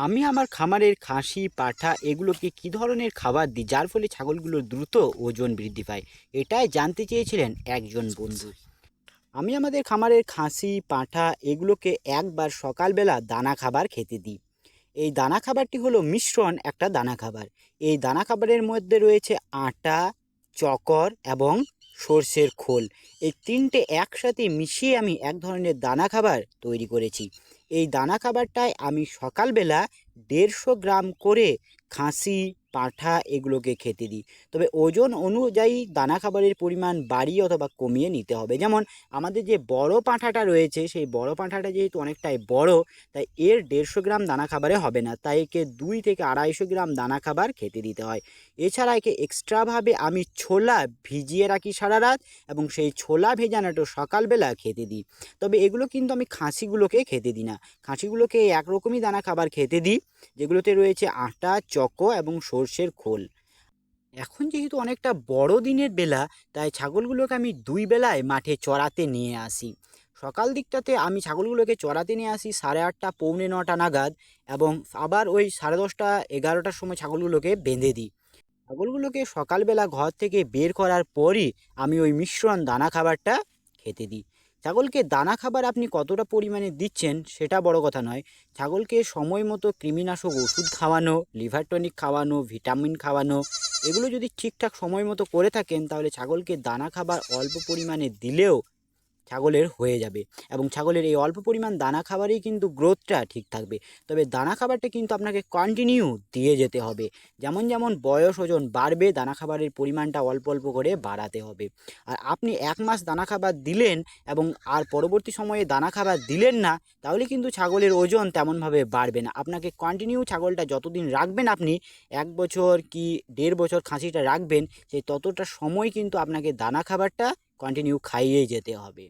আমি আমার খামারের খাসি, পাঠা এগুলোকে কি ধরনের খাবার দিই যার ফলে ছাগলগুলোর দ্রুত ওজন বৃদ্ধি পায়? এটাই জানতে চেয়েছিলেন একজন বন্ধু। আমি আমাদের খামারের খাসি, পাঠা এগুলোকে একবার সকালবেলা দানা খাবার খেতে দিই। এই দানা খাবারটি হলো মিশ্রণ একটা দানা খাবার। এই দানা খাবারের মধ্যে রয়েছে আটা, চকর এবং সর্ষের খোল। এই তিনটে একসাথে মিশিয়ে আমি এক ধরনের দানা খাবার তৈরি করেছি। এই দানা খাবারটায় আমি সকালবেলা 150 গ্রাম করে খাসি, পাঁঠা এগুলোকে খেতে দিই। তবে ওজন অনুযায়ী দানা খাবারের পরিমাণ বাড়িয়ে অথবা কমিয়ে নিতে হবে। যেমন আমাদের যে বড় পাঁঠাটা রয়েছে, সেই বড় পাঁঠাটা যেহেতু অনেকটাই বড়, তাই এর 150 গ্রাম দানা খাবারে হবে না, তাই একে 2 থেকে 250 গ্রাম দানা খাবার খেতে দিতে হয়। এছাড়া একে এক্সট্রাভাবে আমি ছোলা ভিজিয়ে রাখি সারা রাত, এবং সেই ছোলা ভেজানোটা সকালবেলা খেতে দিই। তবে এগুলো কিন্তু আমি খাসিগুলোকে খেতে দিই না। খাসিগুলোকে একরকমই দানা খাবার খেতে দিই, যেগুলোতে রয়েছে আটা, চকো এবং সর্ষের খোল। এখন যেহেতু অনেকটা বড় দিনের বেলা, তাই ছাগলগুলোকে আমি 2 বেলায় মাঠে চরাতে নিয়ে আসি। সকাল দিকটাতে আমি ছাগলগুলোকে চরাতে নিয়ে আসি 8:30 পৌনে 9টা নাগাদ, এবং আবার ওই 10:30 11টার সময় ছাগলগুলোকে বেঁধে দিই। ছাগলগুলোকে সকালবেলা ঘর থেকে বের করার পরই আমি ওই মিশ্রণ দানা খাবারটা খেতে দিই। ছাগলকে দানা খাবার আপনি কতটা পরিমাণে দিচ্ছেন সেটা বড় কথা নয়। ছাগলকে সময় মতো কৃমিনাশক ওষুধ খাওয়ানো, লিভার টনিক খাওয়ানো, ভিটামিন খাওয়ানো, এগুলো যদি ঠিকঠাক সময় মতো করে থাকেন, তাহলে ছাগলকে দানা খাবার অল্প পরিমাণে দিলেও ছাগলের হয়ে যাবে, এবং ছাগলের এই অল্প পরিমাণ দানা খাবারেই কিন্তু গ্রোথটা ঠিক থাকবে। তবে দানা খাবারটা কিন্তু আপনাকে কন্টিনিউ দিয়ে যেতে হবে। যেমন যেমন বয়স ওজন বাড়বে, দানা খাবারের পরিমাণটা অল্প অল্প করে বাড়াতে হবে। আর আপনি 1 মাস দানা খাবার দিলেন এবং আর পরবর্তী সময়ে দানা খাবার দিলেন না, তাহলে কিন্তু ছাগলের ওজন তেমনভাবে বাড়বে না। আপনাকে কন্টিনিউ ছাগলটা যতদিন রাখবেন, আপনি 1 বছর কি 1.5 বছর খাসিটা রাখবেন, সেই ততটা সময় কিন্তু আপনাকে দানা খাবারটা কন্টিনিউ খাইয়েই যেতে হবে।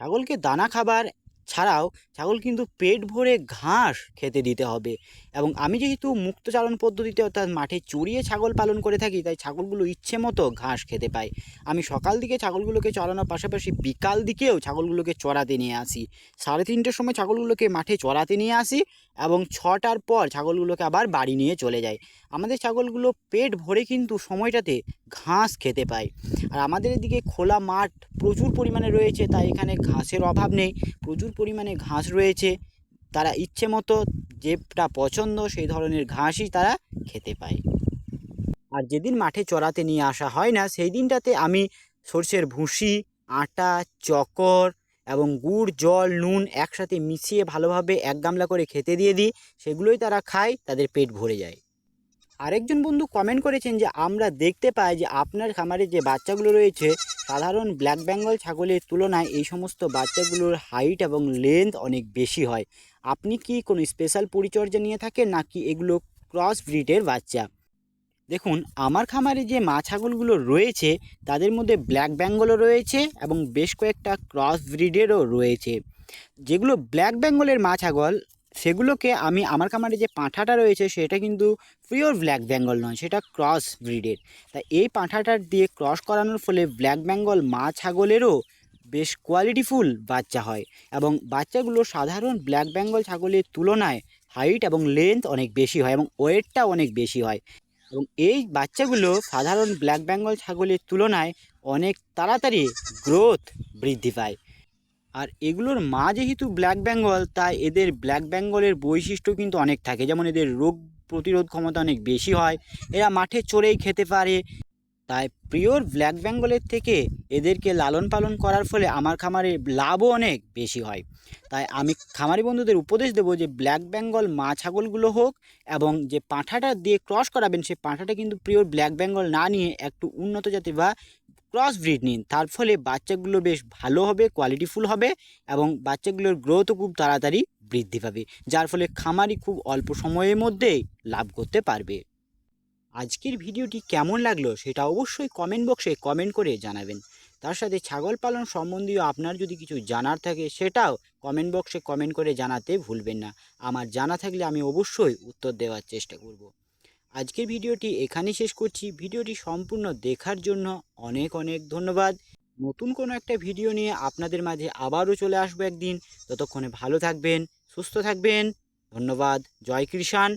ছাগলকে দানা খাবার ছাড়াও ছাগল কিন্তু পেট ভরে ঘাস খেতে দিতে হবে। এবং আমি যেহেতু মুক্তচারণ পদ্ধতিতে অর্থাৎ মাঠে চড়িয়ে ছাগল পালন করে থাকি, তাই ছাগলগুলো ইচ্ছে মতো ঘাস খেতে পায়। আমি সকাল দিকে ছাগলগুলোকে চড়ানোর পাশাপাশি বিকাল দিকেও ছাগলগুলোকে চড়াতে নিয়ে আসি। 3:30-র সময় ছাগলগুলোকে মাঠে চড়াতে নিয়ে আসি, এবং 6টার পর ছাগলগুলোকে আবার বাড়ি নিয়ে চলে যাই। আমাদের ছাগলগুলো পেট ভরে কিন্তু সময়টাতে ঘাস খেতে পায়। আর আমাদের এদিকে খোলা মাঠ প্রচুর পরিমাণে রয়েছে, তাই এখানে ঘাসের অভাব নেই, প্রচুর পরিমাণে ঘাস রয়েছে। তারা ইচ্ছে মতো যেটা পছন্দ সেই ধরনের ঘাসই তারা খেতে পায়। আর যেদিন মাঠে চরাতে নিয়ে আসা হয় না, সেই দিনটাতে আমি সর্ষের ভুসি, আটা, চকর এবং গুড়, জল, নুন একসাথে মিশিয়ে ভালোভাবে 1 গামলা করে খেতে দিয়ে দিই। সেগুলোই তারা খায়, তাদের পেট ভরে যায়। আরেকজন বন্ধু কমেন্ট করেছেন যে আমরা দেখতে পাই যে আপনার খামারে যে বাচ্চাগুলো রয়েছে, সাধারণ ব্ল্যাক বেঙ্গল ছাগলের তুলনায় এই সমস্ত বাচ্চাগুলোর হাইট এবং লেন্থ অনেক বেশি হয়। আপনি কি কোনো স্পেশাল পরিচর্যা নিয়ে থাকেন, নাকি এগুলো ক্রস ব্রিডের বাচ্চা? দেখুন, আমার খামারে যে মা ছাগলগুলো রয়েছে, তাদের মধ্যে ব্ল্যাক বেঙ্গলও রয়েছে এবং বেশ কয়েকটা ক্রস ব্রিডেরও রয়েছে। যেগুলো ব্ল্যাক বেঙ্গলের মা ছাগল, সেগুলোকে আমি আমার খামারে যে পাঁঠাটা রয়েছে সেটা কিন্তু পিওর ব্ল্যাক বেঙ্গল নয়, সেটা ক্রস ব্রিডের। তাই এই পাঁঠাটার দিয়ে ক্রস করানোর ফলে ব্ল্যাক বেঙ্গল মা ছাগলেরও বেশ কোয়ালিটিফুল বাচ্চা হয়, এবং বাচ্চাগুলো সাধারণ ব্ল্যাক বেঙ্গল ছাগলের তুলনায় হাইট এবং লেন্থ অনেক বেশি হয় এবং ওয়েটটা অনেক বেশি হয়। এবং এই বাচ্চাগুলো সাধারণ ব্ল্যাক বেঙ্গল ছাগলের তুলনায় অনেক তাড়াতাড়ি গ্রোথ বৃদ্ধি পায়। আর এগুলোর মা যেহেতু ব্ল্যাক বেঙ্গল, তাই এদের ব্ল্যাক বেঙ্গলের বৈশিষ্ট্য কিন্তু অনেক থাকে। যেমন এদের রোগ প্রতিরোধ ক্ষমতা অনেক বেশি হয়, এরা মাঠে চড়েই খেতে পারে। তাই পিওর ব্ল্যাক বেঙ্গলের থেকে এদেরকে লালন পালন করার ফলে আমার খামারে লাভও অনেক বেশি হয়। তাই আমি খামারি বন্ধুদের উপদেশ দেবো যে ব্ল্যাক বেঙ্গল মা ছাগলগুলো হোক, এবং যে পাঁঠাটা দিয়ে ক্রস করাবেন সেই পাঁঠাটা কিন্তু পিওর ব্ল্যাক বেঙ্গল না নিয়ে একটু উন্নত জাতি বা ক্রস ব্রিড নিন। তার ফলে বাচ্চাগুলো বেশ ভালো হবে, কোয়ালিটিফুল হবে, এবং বাচ্চাগুলোর গ্রোথও খুব তাড়াতাড়ি বৃদ্ধি পাবে, যার ফলে খামারি খুব অল্প সময়ের মধ্যেই লাভ করতে পারবে। আজকের ভিডিওটি কেমন লাগলো সেটা অবশ্যই কমেন্ট বক্সে কমেন্ট করে জানাবেন। তার সাথে ছাগল পালন সম্বন্ধীয় আপনার যদি কিছু জানার থাকে, সেটাও কমেন্ট বক্সে কমেন্ট করে জানাতে ভুলবেন না। আমার জানা থাকলে আমি অবশ্যই উত্তর দেওয়ার চেষ্টা করব। আজকের ভিডিওটি এখানেই শেষ করছি। ভিডিওটি সম্পূর্ণ দেখার জন্য অনেক অনেক ধন্যবাদ। নতুন কোনো একটা ভিডিও নিয়ে আপনাদের মাঝে আবারও চলে আসবো একদিন। ততক্ষণে ভালো থাকবেন, সুস্থ থাকবেন। ধন্যবাদ। জয় কৃষাণ।